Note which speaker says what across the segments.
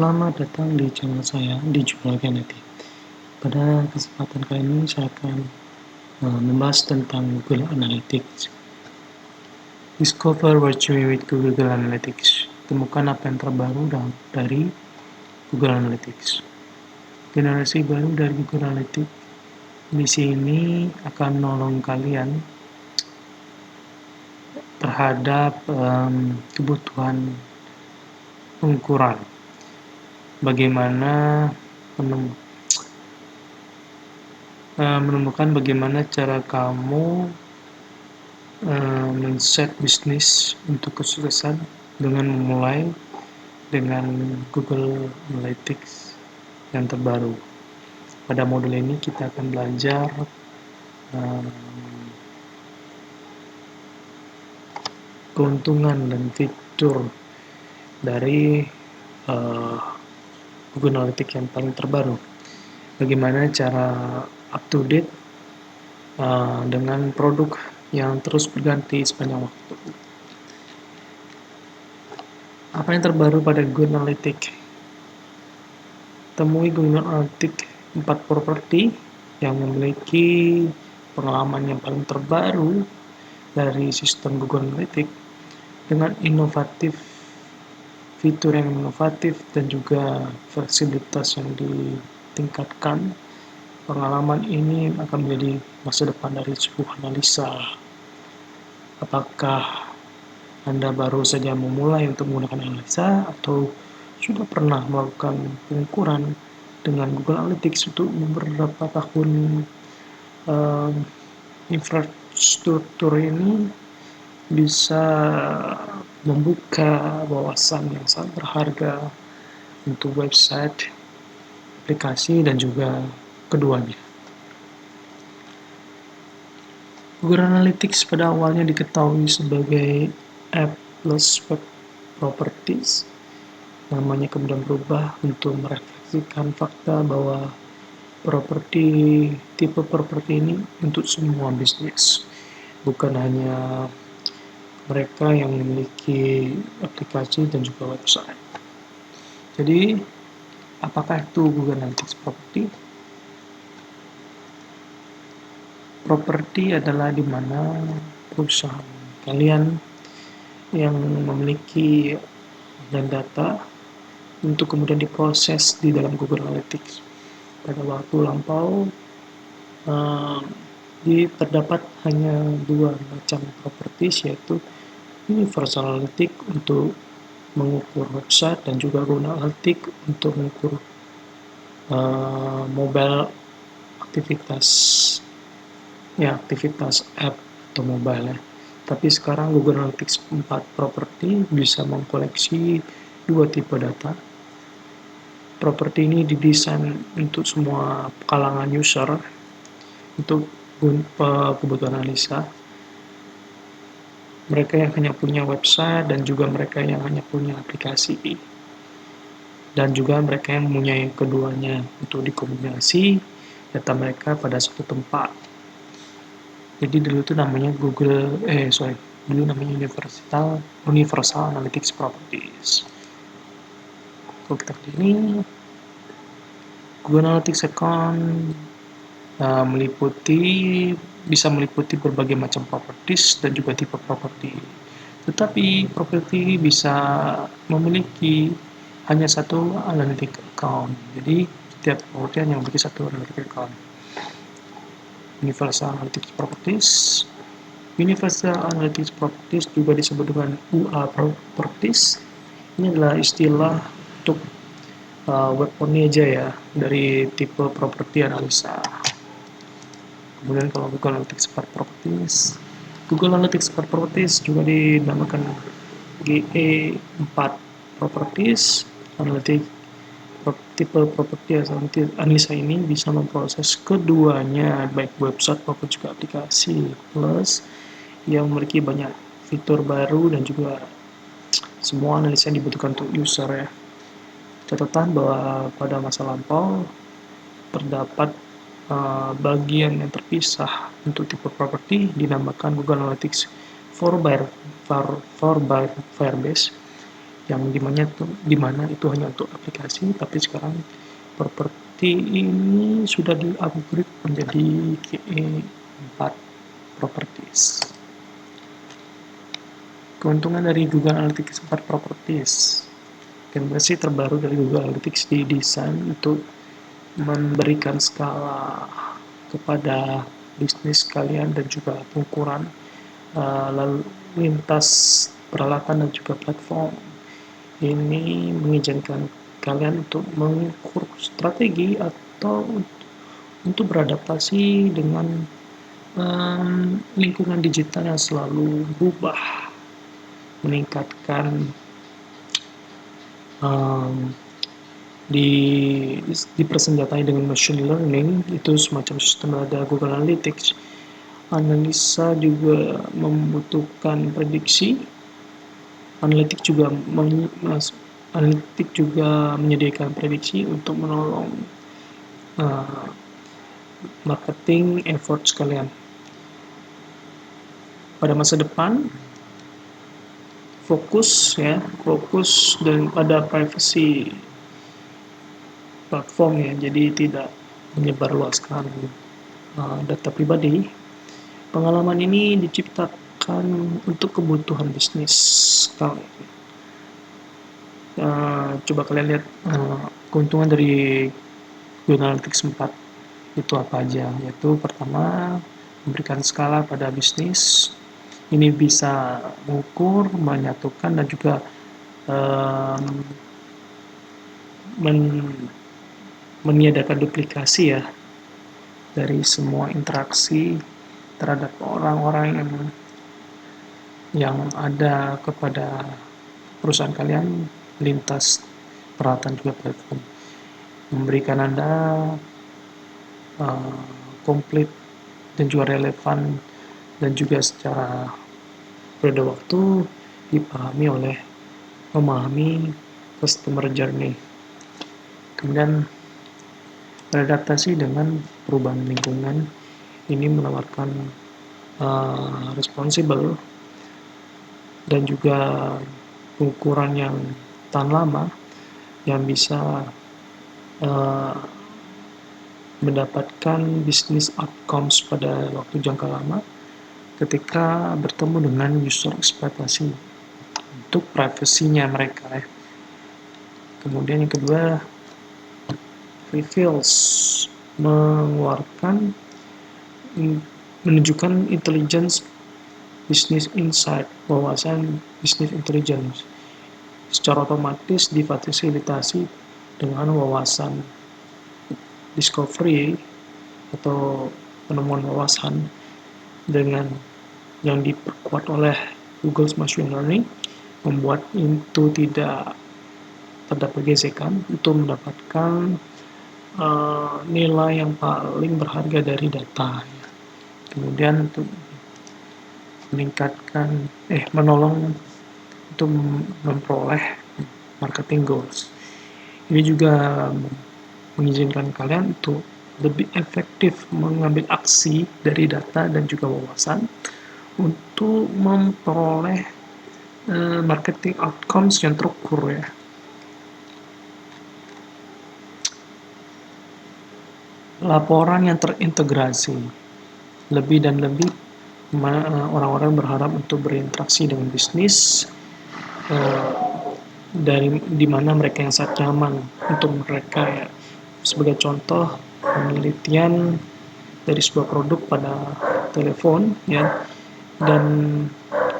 Speaker 1: Selamat datang di channel saya Digital Genetic. Pada kesempatan kali ini saya akan membahas tentang Google Analytics. Discover what you with Google Analytics. Temukan apa yang terbaru dari Google Analytics. Generasi baru dari Google Analytics di sini akan menolong kalian terhadap kebutuhan pengukuran. Bagaimana menemukan bagaimana cara kamu men-set bisnis untuk kesuksesan dengan memulai dengan Google Analytics yang terbaru. Pada modul ini kita akan belajar keuntungan dan fitur dari Google Analytics yang paling terbaru. Bagaimana cara up to date dengan produk yang terus berganti sepanjang waktu. Apa yang terbaru pada Google Analytics? Temui Google Analytics 4 properti yang memiliki pengalaman yang paling terbaru dari sistem Google Analytics dengan fitur yang inovatif dan juga fleksibilitas yang ditingkatkan. Pengalaman ini akan menjadi masa depan dari sebuah analisa. Apakah Anda baru saja memulai untuk menggunakan analisa atau sudah pernah melakukan pengukuran dengan Google Analytics untuk beberapa tahun? Infrastruktur ini bisa membuka wawasan yang sangat berharga untuk website, aplikasi, dan juga keduanya. Google Analytics pada awalnya diketahui sebagai App plus Web Properties. Namanya kemudian berubah untuk merefleksikan fakta bahwa tipe properti ini untuk semua bisnis, bukan hanya mereka yang memiliki aplikasi dan juga website. Jadi, apakah itu Google Analytics Property? Properti adalah di mana perusahaan kalian yang memiliki dan data untuk kemudian diproses di dalam Google Analytics. Pada waktu lampau terdapat hanya dua macam properties, yaitu Universal Analytics untuk mengukur website dan juga Google Analytics untuk mengukur mobile aktivitas app atau mobile ya. Tapi sekarang Google Analytics 4 property bisa mengkoleksi dua tipe data. Properti ini didesain untuk semua kalangan user untuk kebutuhan analisa. Mereka yang hanya punya website dan juga mereka yang hanya punya aplikasi. Dan juga mereka yang mempunyai keduanya untuk dikombinasi data mereka pada suatu tempat. Jadi dulu itu namanya dulu namanya Universal Analytics Properties. Kalau kita klik ini, Google Analytics Account bisa meliputi berbagai macam properties dan juga tipe properti. Tetapi properti bisa memiliki hanya satu analytic account. Jadi setiap properti hanya memiliki satu analytic account. Universal Analytics Properties. Universal Analytics Properties juga disebut dengan UA Properties. Ini adalah istilah untuk web only aja ya, dari tipe properti analisa. Kemudian kalau Google Analytics 4 Properties, Google Analytics 4 Properties juga dinamakan GE4 Properties. Tipe properti analisa ini bisa memproses keduanya, baik website maupun juga aplikasi, plus yang memiliki banyak fitur baru dan juga semua analisa yang dibutuhkan untuk user ya. Catatan bahwa pada masa lampau terdapat bagian yang terpisah untuk tipe properti dinamakan Google Analytics 4x Firebase, yang dimana itu hanya untuk aplikasi, tapi sekarang properti ini sudah di-upgrade menjadi KE4 Properties. Keuntungan dari Google Analytics 4 Properties. Versi terbaru dari Google Analytics didesain untuk memberikan skala kepada bisnis kalian dan juga pengukuran lalu lintas peralatan dan juga platform. Ini mengizinkan kalian untuk mengukur strategi atau untuk beradaptasi dengan lingkungan digital yang selalu berubah, meningkatkan dipersenjatai dengan machine learning, itu semacam sistem ada Google Analytics. Analisa juga membutuhkan prediksi. Analytics juga menyediakan prediksi untuk menolong marketing efforts kalian. Pada masa depan, fokus dan pada privacy platform ya, jadi tidak menyebarluaskan data pribadi. Pengalaman ini diciptakan untuk kebutuhan bisnis kalian. Coba kalian lihat keuntungan dari Google Analytics 4 itu apa aja, yaitu pertama, memberikan skala pada bisnis. Ini bisa mengukur, menyatukan, dan juga meniadakan duplikasi ya dari semua interaksi terhadap orang-orang yang ada kepada perusahaan kalian lintas peralatan juga platform. Memberikan Anda komplit dan juga relevan dan juga secara pada waktu memahami customer journey. Kemudian beradaptasi dengan perubahan lingkungan, ini menawarkan responsible dan juga ukuran yang tahan lama yang bisa mendapatkan business outcomes pada waktu jangka lama ketika bertemu dengan user ekspektasi untuk privasinya mereka ya. Kemudian yang kedua, reveals menunjukkan intelligence business insight, wawasan business intelligence secara otomatis difasilitasi dengan wawasan discovery atau penemuan wawasan dengan yang diperkuat oleh Google's machine learning, membuat itu tidak terdapat gesekan untuk mendapatkan nilai yang paling berharga dari data. Kemudian untuk menolong untuk memperoleh marketing goals. Ini juga mengizinkan kalian untuk lebih efektif mengambil aksi dari data dan juga wawasan untuk memperoleh marketing outcomes yang terukur ya. Laporan yang terintegrasi. Lebih dan lebih orang-orang berharap untuk berinteraksi dengan bisnis di mana mereka yang sangat nyaman untuk mereka ya. Sebagai contoh, penelitian dari sebuah produk pada telepon ya, dan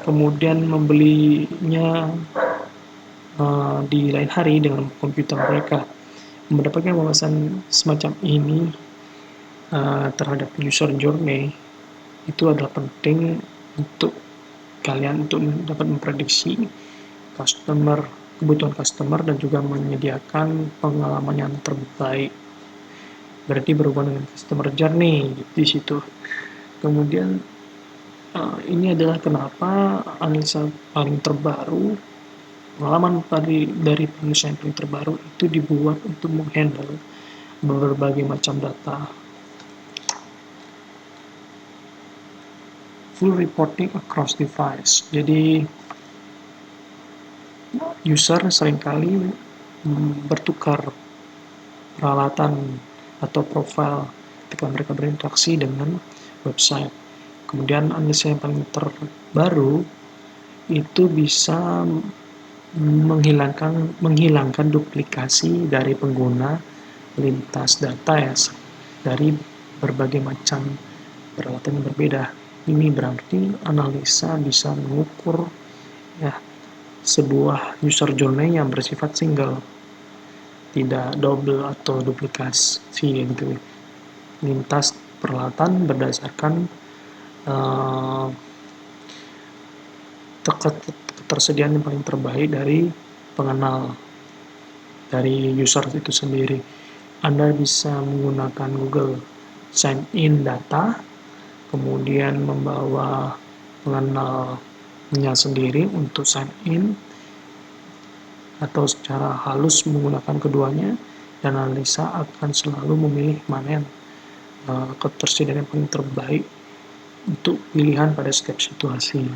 Speaker 1: kemudian membelinya di lain hari dengan komputer mereka. Mendapatkan wawasan semacam ini terhadap user journey itu adalah penting untuk kalian untuk dapat memprediksi kebutuhan customer dan juga menyediakan pengalaman yang terbaik. Berarti berhubungan dengan customer journey di situ. Kemudian ini adalah kenapa analisa paling terbaru, pengalaman dari penulisan yang paling terbaru itu dibuat untuk menghandle berbagai macam data. Full reporting across device. Jadi user seringkali bertukar peralatan atau profil ketika mereka berinteraksi dengan website. Kemudian analisa yang paling terbaru itu bisa menghilangkan duplikasi dari pengguna lintas data ya dari berbagai macam peralatan yang berbeda. Ini berarti analisa bisa mengukur ya sebuah user journey yang bersifat single, tidak double atau duplikasi gitu. Lintas peralatan berdasarkan uh, ketersediaan yang paling terbaik dari pengenal dari user itu sendiri. Anda bisa menggunakan Google Sign In data, kemudian membawa pengenalnya sendiri untuk sign in, atau secara halus menggunakan keduanya, dan analisa akan selalu memilih mana yang ketersediaan yang paling terbaik untuk pilihan pada setiap situasi.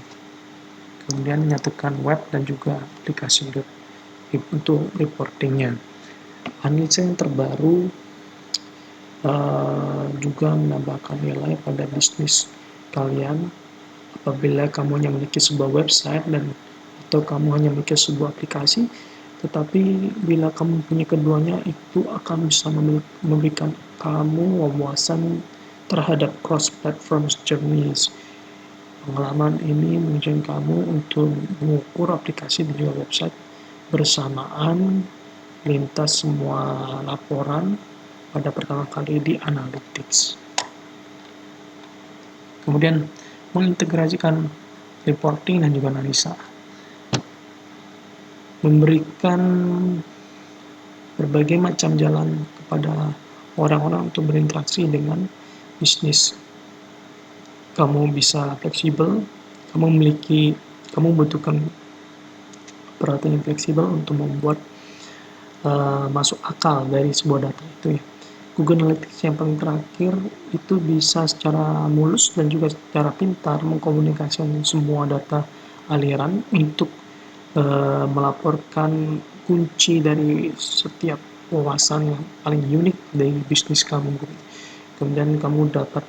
Speaker 1: Kemudian menyatukan web dan juga aplikasi web untuk reportingnya. Analisa yang terbaru juga menambahkan nilai pada bisnis kalian apabila kamu hanya memiliki sebuah website atau kamu hanya memiliki sebuah aplikasi, tetapi bila kamu punya keduanya itu akan bisa memberikan kamu wawasan terhadap cross-platform journeys. Pengalaman ini menunjukkan kamu untuk mengukur aplikasi dan juga website bersamaan lintas semua laporan pada pertama kali di Analytics. Kemudian mengintegrasikan reporting dan juga analisa. Memberikan berbagai macam jalan kepada orang-orang untuk berinteraksi dengan bisnis. Kamu bisa fleksibel, kamu membutuhkan peralatan yang fleksibel untuk membuat masuk akal dari sebuah data itu ya. Google Analytics yang paling terakhir itu bisa secara mulus dan juga secara pintar mengkomunikasikan semua data aliran untuk melaporkan kunci dari setiap wawasan yang paling unik dari bisnis kamu. Kemudian kamu dapat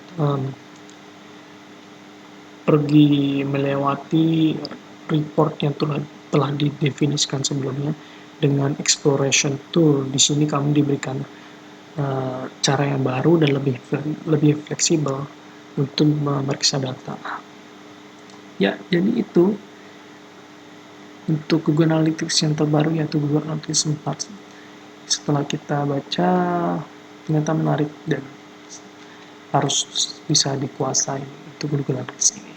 Speaker 1: pergi melewati report yang telah didefinisikan sebelumnya dengan exploration tool. Di sini kamu diberikan cara yang baru dan lebih fleksibel untuk memeriksa data. Ya, jadi itu untuk Google Analytics yang terbaru, yaitu Google Analytics 4. Setelah kita baca, ternyata menarik dan harus bisa dikuasai untuk Google Analytics ini.